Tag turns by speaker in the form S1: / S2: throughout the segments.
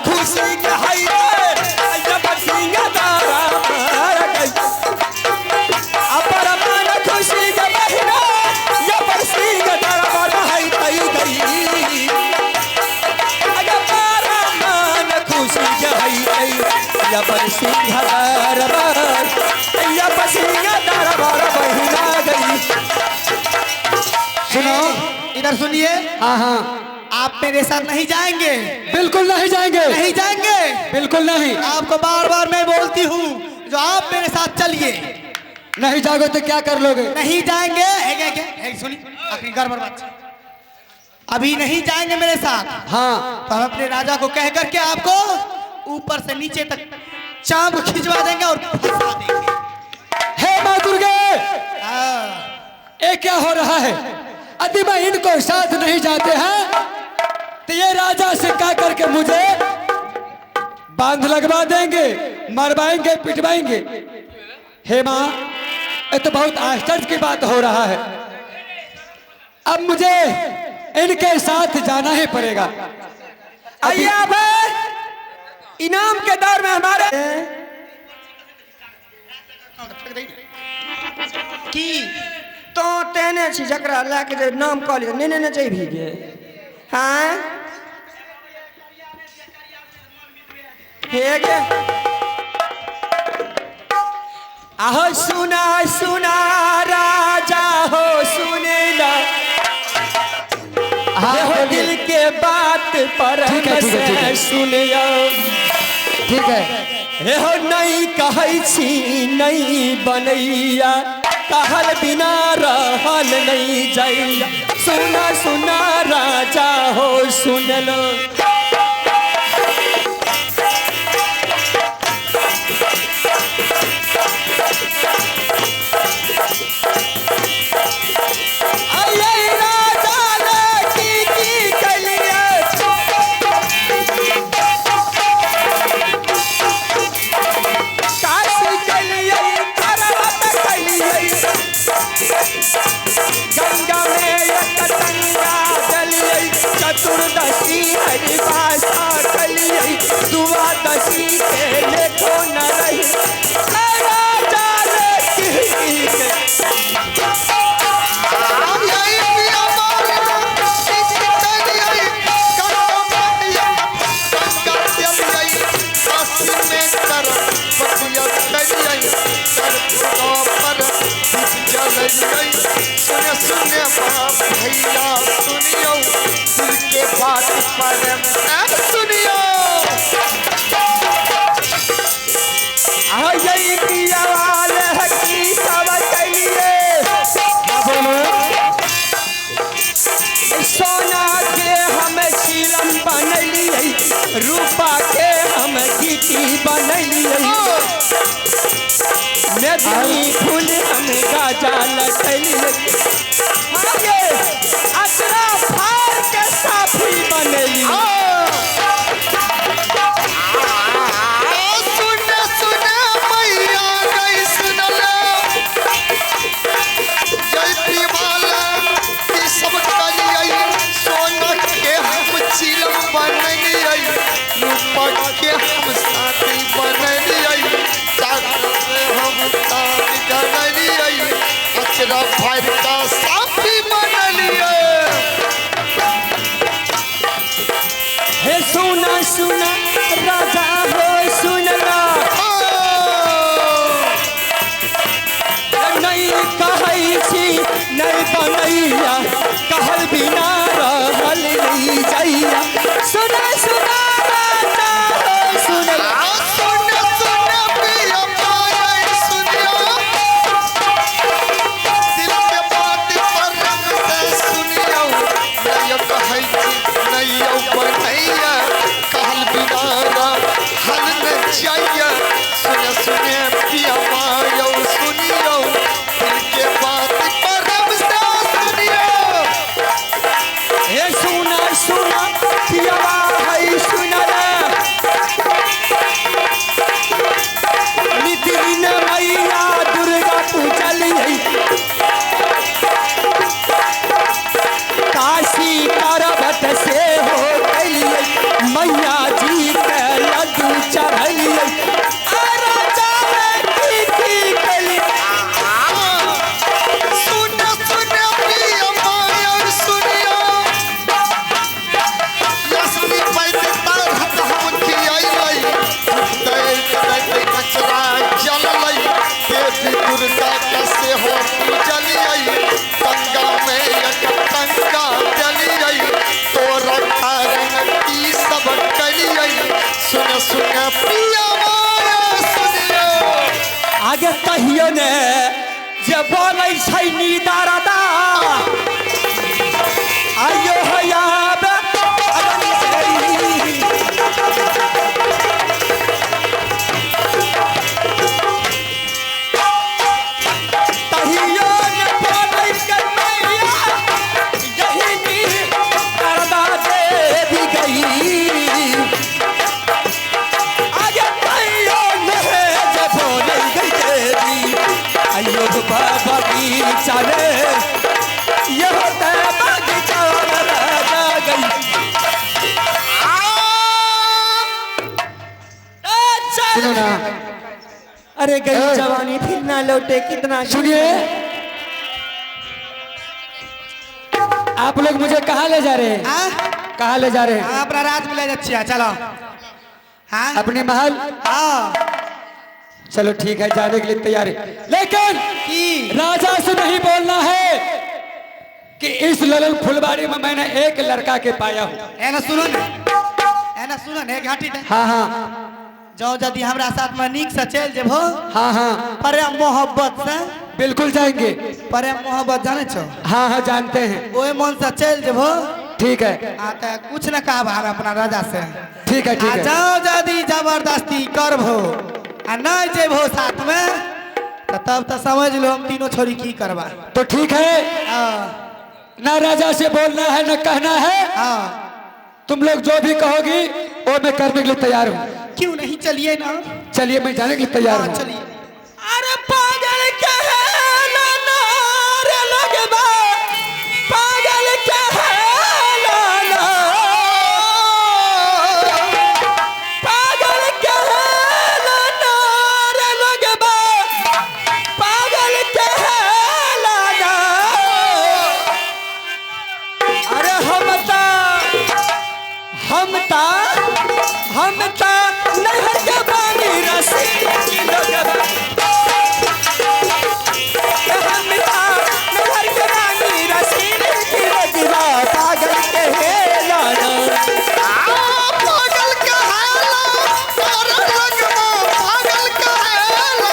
S1: खुशी के हई जब सिंह दारा अपर मन खुशी के बहिना जब सिंह दारा हई तई गई मन खुशी के हई जब सिंह दारा जब सिंह दारा बहिना गई।
S2: सुनो इधर सुनिए।
S3: हाँ हाँ
S2: आप मेरे साथ नहीं जाएंगे?
S3: बिल्कुल नहीं जाएंगे।
S2: नहीं जाएंगे?
S3: बिल्कुल नहीं।
S2: आपको बार बार मैं बोलती हूँ जो आप मेरे साथ चलिए।
S3: नहीं जाओगे तो क्या कर लोगे?
S2: नहीं जाएंगे। सुनिए अपनी गड़बड़ बात अभी नहीं जाएंगे मेरे साथ।
S3: हाँ
S2: तो हम अपने राजा को कह करके आपको ऊपर से नीचे तक चांद को खिंचवा देंगे और फंसा देंगे।
S3: हे माँ दुर्गे,
S2: हाँ।
S3: ये क्या हो रहा है? यदि मैं इनको साथ नहीं जाते हैं तो ये राजा से कह करके मुझे बांध लगवा देंगे, मरवाएंगे, पिटवाएंगे। हे माँ, ये तो बहुत आश्चर्य की बात हो रहा है। अब मुझे इनके साथ जाना ही पड़ेगा।
S1: आइए इनाम के दौर में हमारे की तो तेने छी जकरा लाके जे नाम कहली ने ने चाहिए भीगे। हाँ हेगे आहो सुना सुना राजा हो सुने ला हो दिल के बात पर सुनियो।
S3: ठीक है।
S1: हे हो नहीं कहै छी नहीं बनैया कहल बिना रहल नहीं जाइया। सुना सुना राजा हो सुन लो गंगा में एक गंगा जलिए चतुर्दशी हरिभाषा कलिए द्वादशी के लेखो न रही राजा
S4: सुनिए भैया सुनियो दिल के बात पर सुनियो।
S1: यही पियावाल है कि सब चलिए सोना के हम शीलम बनलिए रूपा के हम गीती बनलिए नदी फूल हम गाजा लटलिए अचरा फार के साफी बनलिए।
S4: के हम साथी बनलिए हम साथ जनलिए अचरा फार का साथी बनलिए।
S1: हे सुना सुना राजा हो सुनला नहीं कहै छी नहीं बनैया कहल बिना रहल नहीं जाइया। सुना सुना राजा हो सुनला
S4: दिल के बात पर के हो तू चली आई गंगा में एक गंगा चली आई तो रखा रंग की सब कली आई सुन सुन पिया माया सुनियो
S1: आगे कहियो ने जे बोलै छै नीदारदा आयो हयाब अगनी सेरी तहियो ने बोलै के मैया यही नीदारदा दे भी गई आगे कहियो ने जे बोलै गई तेरी आयो बगीचा में ये होता बगीचा में राजा गई
S3: सुनो ना,
S1: अरे गई जवानी फिर ना लौटे कितना
S3: सुनिए, आप लोग मुझे कहाँ ले जा रहे हैं?
S2: हाँ
S3: कहाँ ले जा रहे हैं?
S2: हाँ, अपना राज मिला जाच्छिया चलो। हाँ
S3: अपने महल?
S2: हाँ
S3: चलो ठीक है, जाने के लिए तैयार है, लेकिन
S2: की
S3: राजा से नहीं बोलना है कि इस ललन फुलवाड़ी में मैंने एक लड़का के पाया हूँ।
S2: एना सुनो ने घाटी दे
S3: हाँ हाँ
S2: जाओ यदि हमरा साथ में नीक से चल जेबो
S3: हाँ हाँ
S2: प्रेम मोहब्बत से
S3: बिल्कुल जाएंगे।
S2: प्रेम मोहब्बत जाने छो
S3: हाँ हाँ जानते हैं।
S2: ओए मन से चल जेबो
S3: ठीक है
S2: आता कुछ न कहब हम अपना राजा से
S3: ठीक है ठीक है।
S2: जाओ यदि जबरदस्ती करबो आ नहीं जेबो साथ में तो तब तो समझ लो हम तीनों छोरी की करबा।
S3: तो ठीक है, ना राजा से बोलना है न कहना है,
S2: हाँ
S3: तुम लोग जो भी कहोगी वो मैं करने के लिए तैयार हूँ।
S2: क्यों नहीं चलिए ना।
S3: चलिए मैं जाने के लिए तैयार
S2: हाँ,
S3: हूँ।
S2: चलिए।
S1: अरे पागल कहला नार लगबा पागल कहला ना पागल कहला नार लगबा पागल कहला ना अरे हम ता नहर के पानी रसी लगबा पागल के हेला
S4: पागल कहेला और लगवा पागल कहेला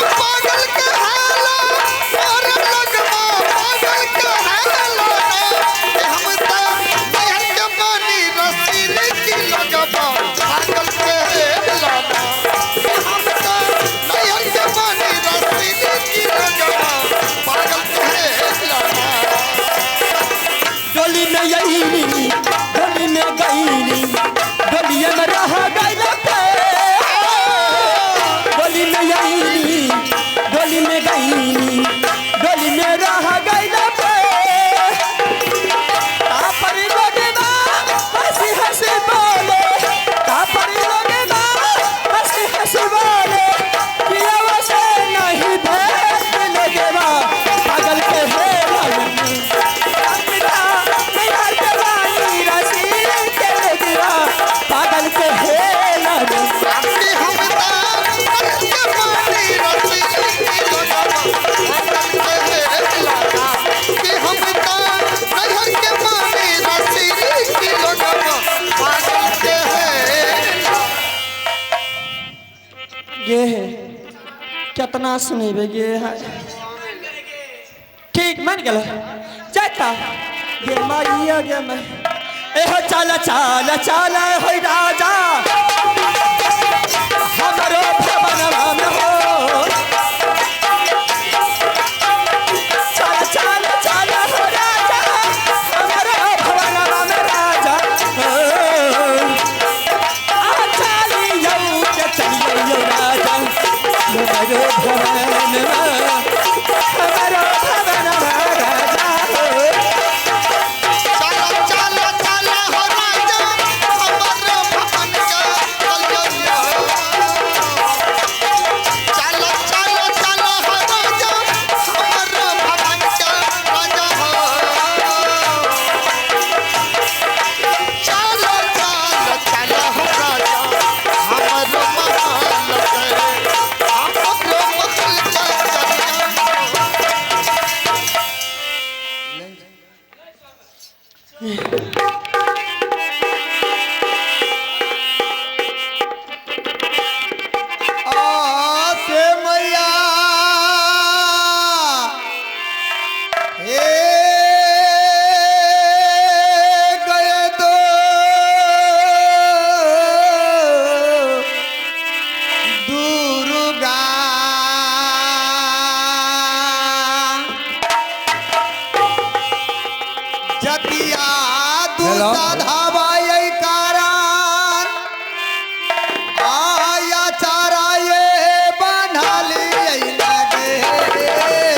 S4: पागल कहेला और लगवा पागल कहेला हम तो नहर के पानी रसीले की लगवा पागल कहेला हम तो नहर के पानी रसीले की लगवा पागल कहेला
S1: डोली में यही डोली में गईनी डोलिया में रह गई डोली में यही डोली में गईनी डोली में रह गई हंसी हंसी बोले हंसी हंसी बोले से नहीं भेज लगेगा पागल के हेला पागल के हेला
S4: कि हम नहर के पानी रसीले की लगवा पागल कहेला कि हम नहर के पानी रसीले की लगवा पागल कहेला
S1: ये है कितना सुनेबे ये है ठीक मान गल जाता ये माइया गे मैं एहो चल चल चल हो राजा हमरो भवनवा में हो चल चल चल हो राजा हमरो भवनवा में राजा आ चलियो के चलियो राजा हमरो भवनवा हमरो भवनवा राजा
S4: चला चला चला हो राजा हमर भवन का कलकतिया
S2: से मैया हे गए तो दुर्गा जतिया दूसरा धावा यही कारण आया चारा ये बना ली लगे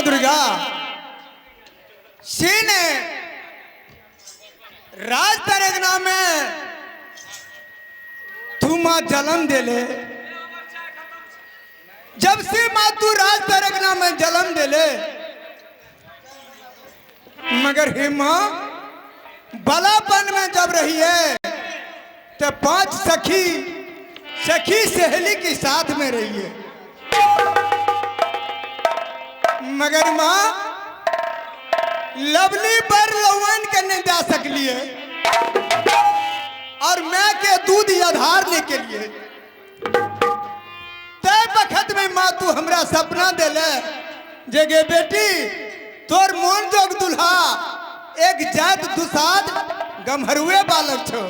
S2: दुर्गा सिंह ने राज परगना में तू माँ जन्म दे ले जब से माँ तू राज परगना में जन्म दे ले मगर हे माँ बलापन में जब रही है तो 5 सखी सहेली के साथ में रही है मगर माँ लवली पर लवन करने जा सकली है और मैं के दूध आधार लेके लिए तय बखत में माँ तू हमरा सपना दे ले जगे बेटी तोर मोन जोग दुल्हा एक जात दुसाद गम्हरुए बालक छो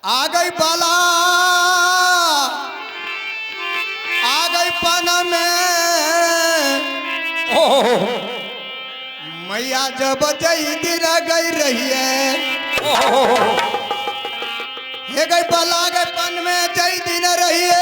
S2: आ गई बाला आ गई पाना में मैया जब जई दिन गई रही है हे गई बाला गई पन में जई दिन रही है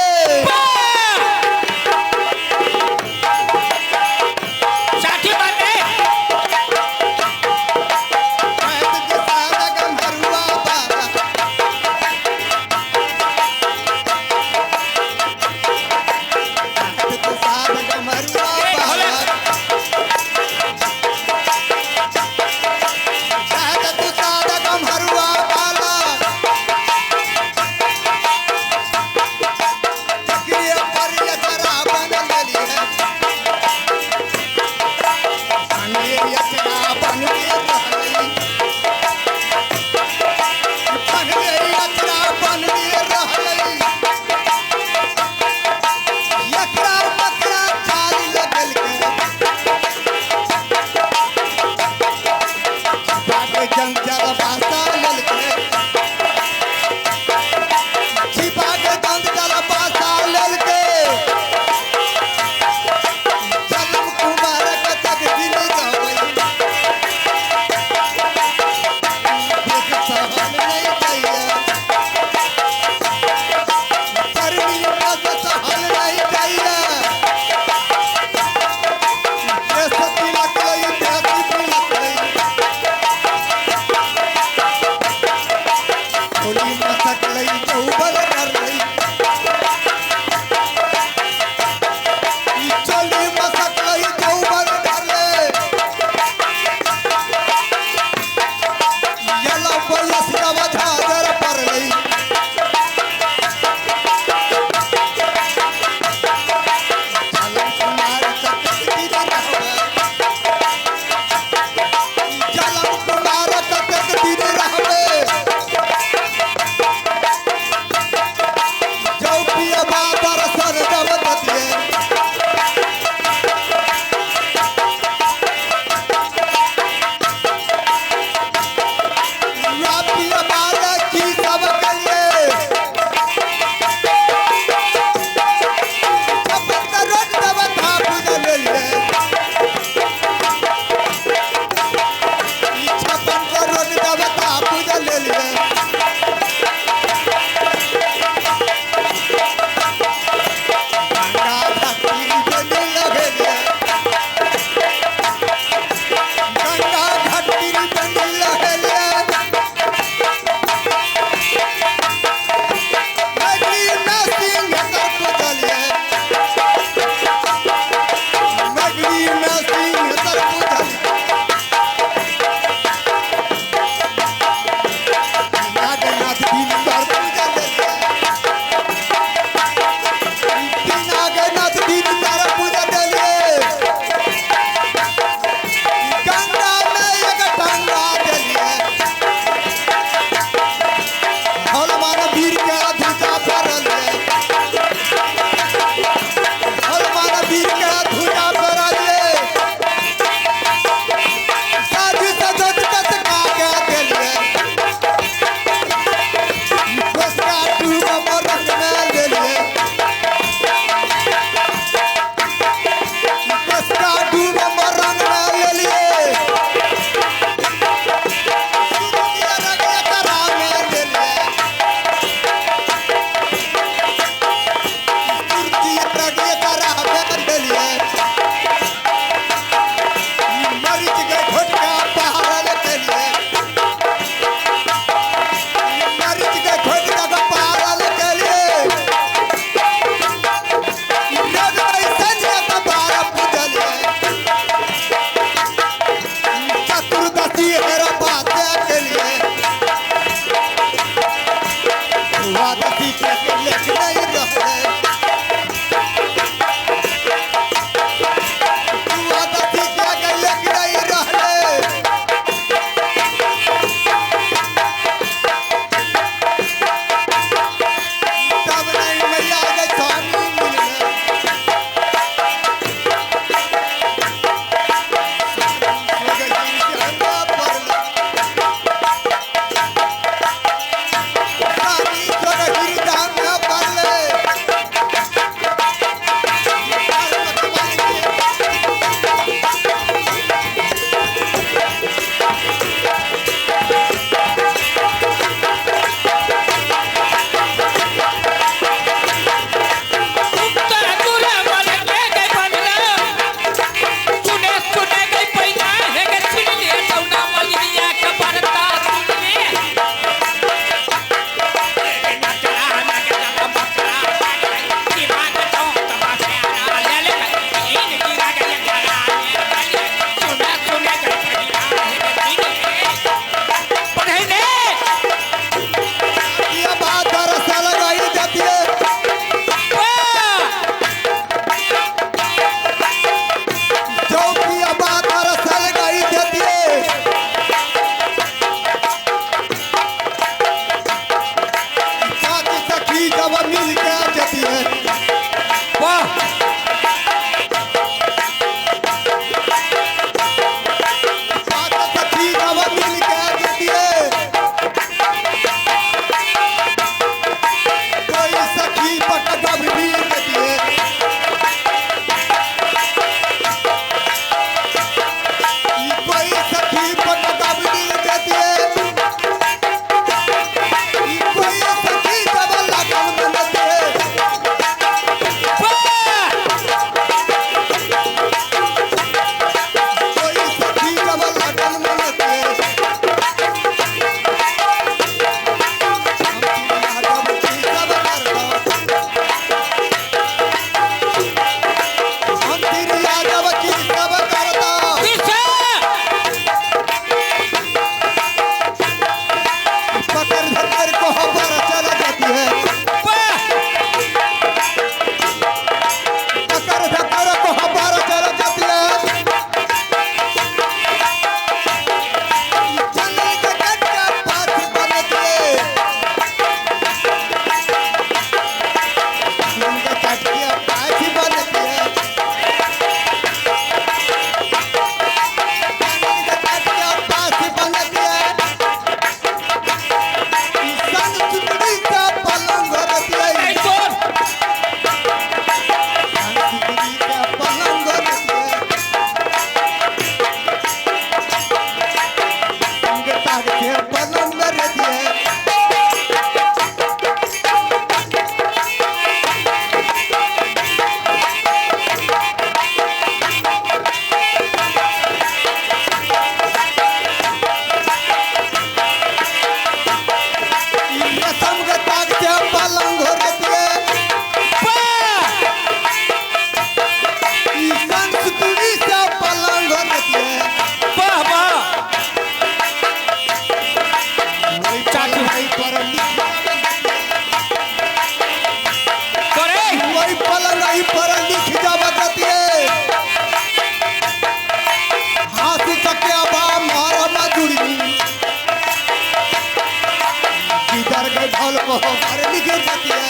S4: कहो
S2: अरे लिखी जाती है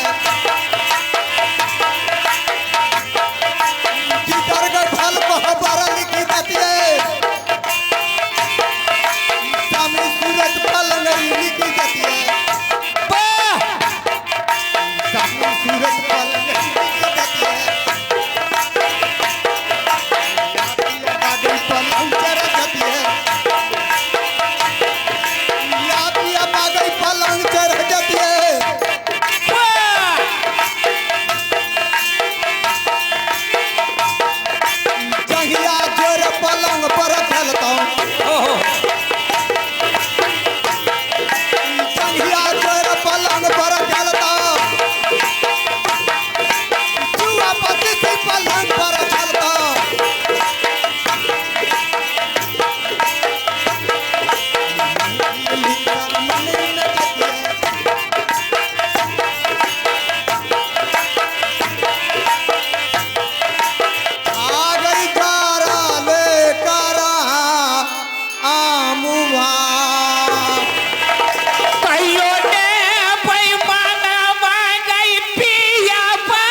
S2: जितर का फल कहो बारा लिखी जाती है सामने सूरज फल नहीं लिखी जाती है सामने सूरज फल नहीं लिखी जाती है आगे पलंग चढ़ जाती है या आगे पलंग चढ़ जाती है जहिया जोर पलंग पर खेलता हूँ जहिया जोर पलंग पर खेलता हूँ जुआ पति से पलंग पर खेलता हूँ आ गई कारा ले कारा आमुआ
S1: कहियो ने पैमाना गई पिया बा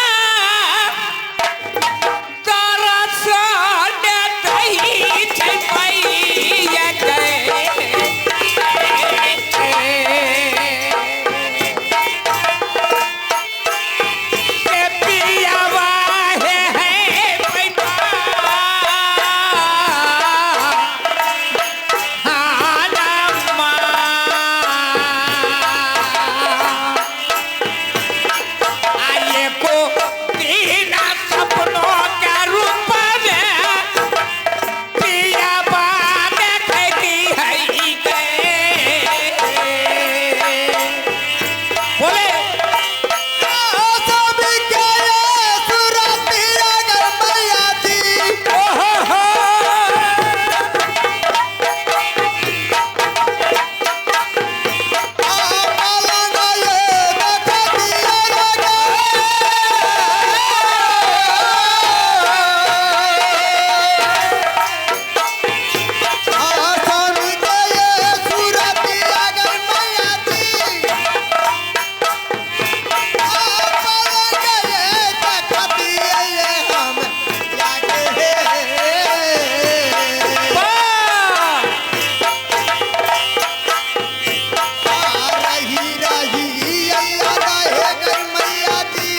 S1: तरस ने दही छै पैया के पिया बा है आये को बिना सपनों का रूप में पिया बात कहती है बोले
S2: सभी के सुरती अगर मैया थी
S1: ओहो हो
S2: पलंग ये देखती सभी के सुरती अगर मैया थी पलंग ये देखती हम लागे रही रही अल्लाह रहे गई मैया जी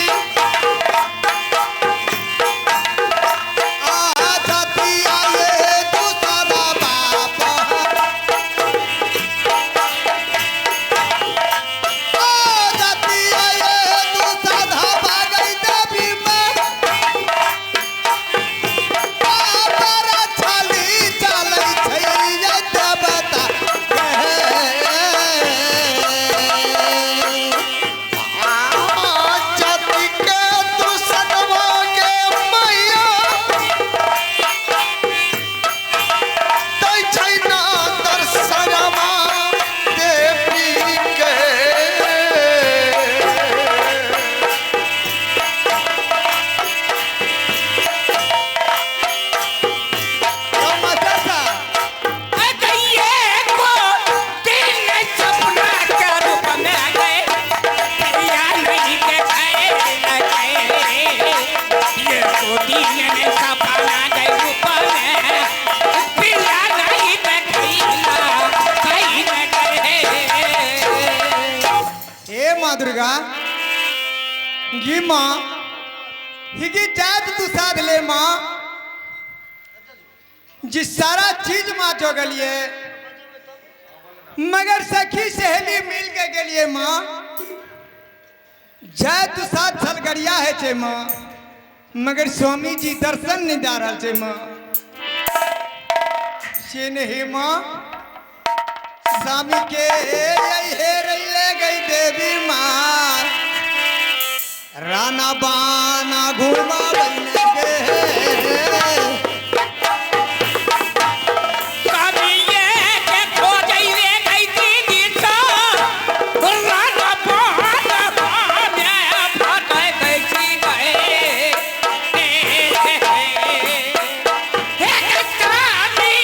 S2: आ जाती आए दूसरा बाप आ जाती आए दूसरा धाबा गई देवी में पर छली चलै छै ये देवता
S4: जाति के दुसनवा के मैया दै छै ना दर्शनमा देवी के
S1: कहिए को दिन सपना के रूप में गए पिया नहीं के ये को दिन में सपना गए रूप में पिया नहीं के कहीं न गए
S2: हे माँ दुर्गा ये माँ हिगी जात तू साध ले माँ जिस सारा चीज माँ जो गलिए मगर सखी सहेली मिल के गलिए माँ जय तू साथ छलगड़िया है छे माँ मगर स्वामी जी दर्शन नहीं जा रहा छे माँ से नहीं माँ स्वामी के यही ले गई देवी माँ राना बाना घुमा बनने के
S1: कभी ये के खो गई रे गई दीदी सा राना बहुत मैं फट गई गए हे कहानी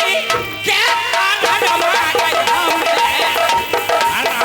S1: के कान रमा गई हम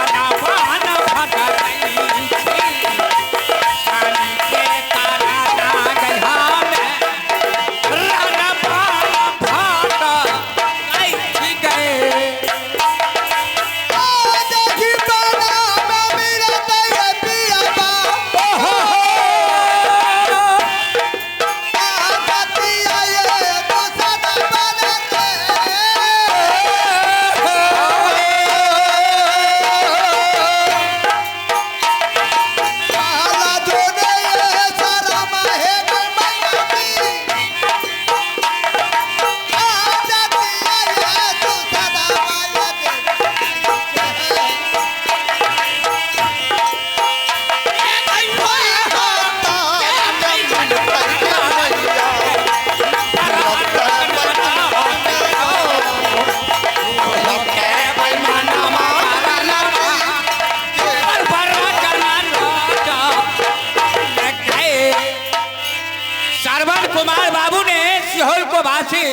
S5: सभा से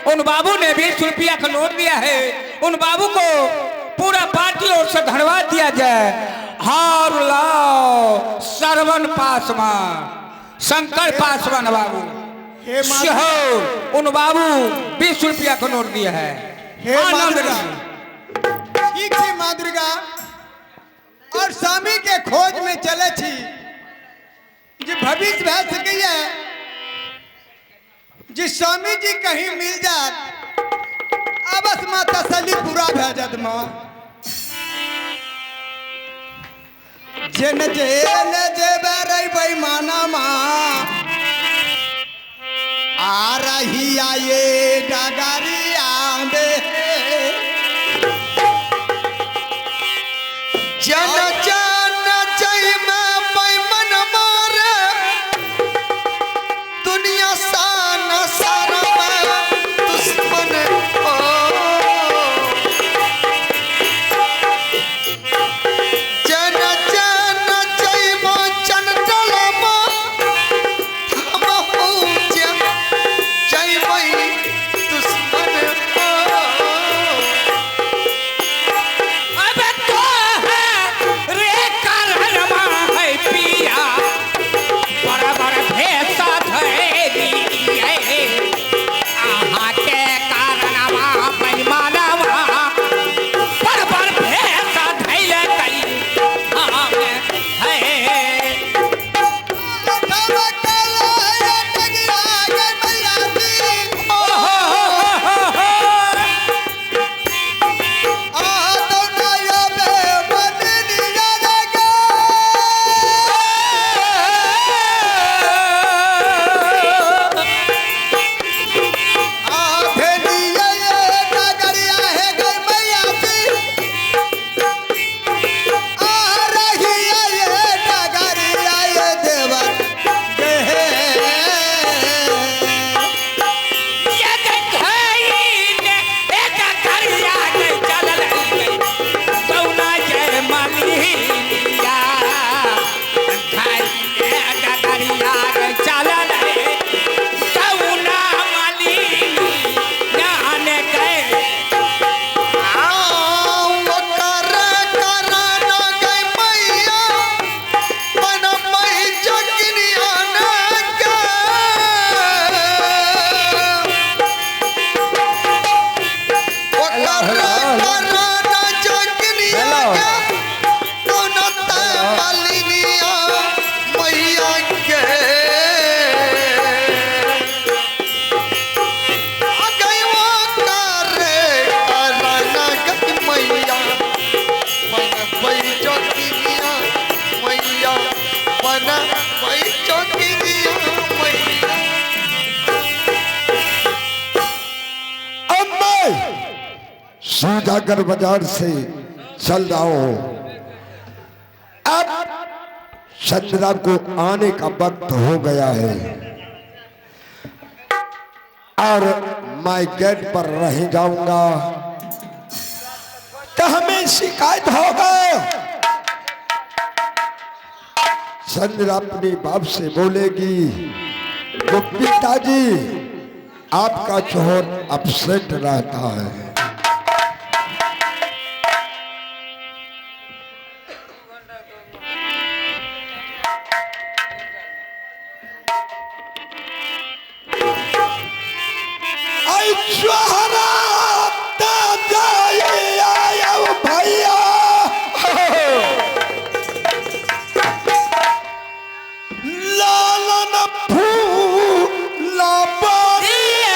S5: उन बाबू ने 20 रुपया का नोट दिया है। उन बाबू को पूरा पार्टी ओर से धन्यवाद दिया जाए। हार लाओ श्रवण पासवान, शंकर पासवान बाबू
S2: हे माँ
S5: शहर उन बाबू 20 रुपया का नोट दिया है।
S2: हे
S5: आनंद
S2: माधुर्गा,
S5: लीजिए।
S2: ठीक थी माधुर्गा, और स्वामी के खोज में चले छी जी भविष्य भै सके जी स्वामी जी कहीं मिल जात अबस माँ तसली पूरा भै जात माँ। जेन जेन जेबे रही बेईमाना माँ आ रही आये डगरिया में
S4: जन जन जय में बैमन मारे दुनिया सान सारा में दुश्मन हो। जन जन जय में चंचल में हम हो जय में दुश्मन हो।
S5: अबे तो है रे कारणमा है पिया, बराबर भेसा धैली है। आहा के कारणमा बेईमानवा बराबर भेसा धैले कई हम है।
S6: सौदागर बाजार से चल जाओ। अब संजरा को आने का वक्त हो गया है और मैं गेट पर रह जाऊंगा तो हमें शिकायत होगा। संजरा अपने बाप से बोलेगी वो पिताजी आपका शोहर अपसेट रहता है।
S5: लालन फूल पारिया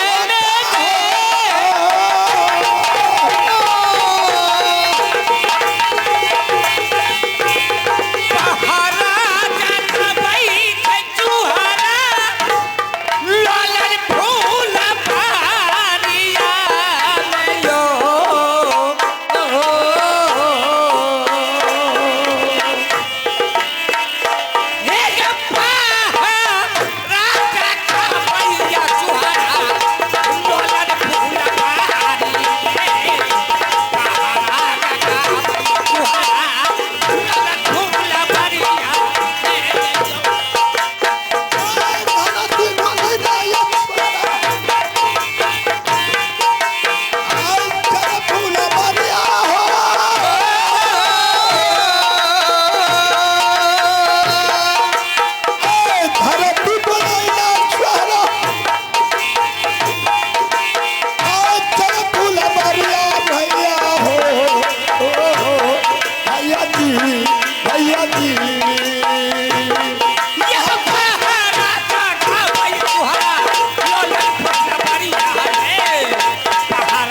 S6: भैया जी भैया जी
S5: यह राजा का भाई तुहरा लोलन फुटना बढ़िया है।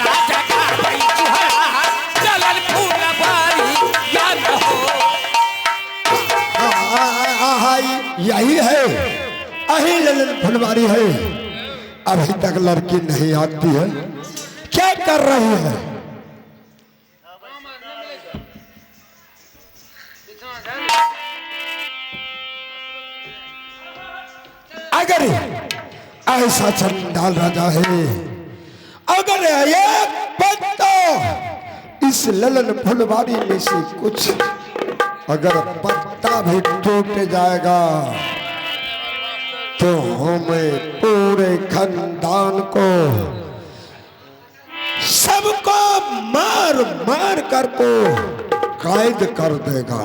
S5: राजा का भाई तुहरा लोलन फुटना बढ़िया न हो।
S6: यही है अही ललन फुलवारी है। अभी तक लड़की नहीं आती है, क्या कर रही है? अगर ऐसा चंडाल राजा है, अगर एक पत्ता इस ललन फुलवारी में से कुछ अगर पत्ता भी टूट जाएगा तो हमें पूरे खानदान को सबको मार मार कर को कैद कर देगा।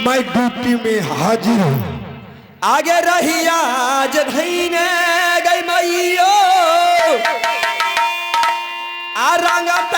S6: मैं ड्यूटी में हाजिर हूँ।
S1: आगे रही आज धैने गई मैयो आ रंगत